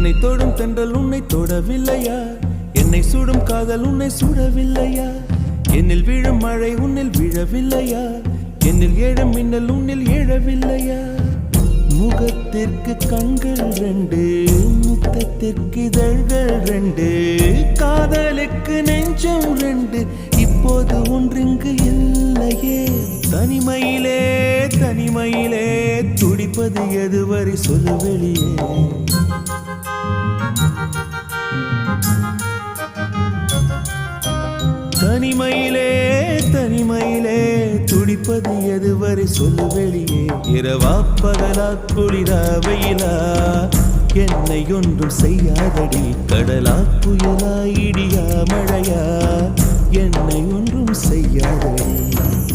என்னை தொடும் தென்றல் உன்னை தொடவில்லையா? என்னை சுடும் காதல் உன்னை சுடவில்லையா? என்னில் விழும் மழை உன்னில் விழவில்லையா? என்னில் ஏழும் மின்னல் உன்னில் எழவில்லையா? முகத்திற்கு கண்கள் ரெண்டு, முத்தத்திற்கு இதழ்கள் ரெண்டு, காதலுக்கு நெஞ்சம் ரெண்டு, இப்போது ஒன்றிங்கு இல்லையே. தனிமையிலே தனிமையிலே துடிப்பது எதுவரை சொல்லு வெளியே. தனிமையிலே தனிமையிலே துடிப்பது எதுவரை சொல்லு வெளியே. இரவா பகலா குளிரா வெயிலா என்னை ஒன்றும் செய்யாதடி. கடலா புயலா இடியா மழையா என்னை ஒன்றும் செய்யாதடி.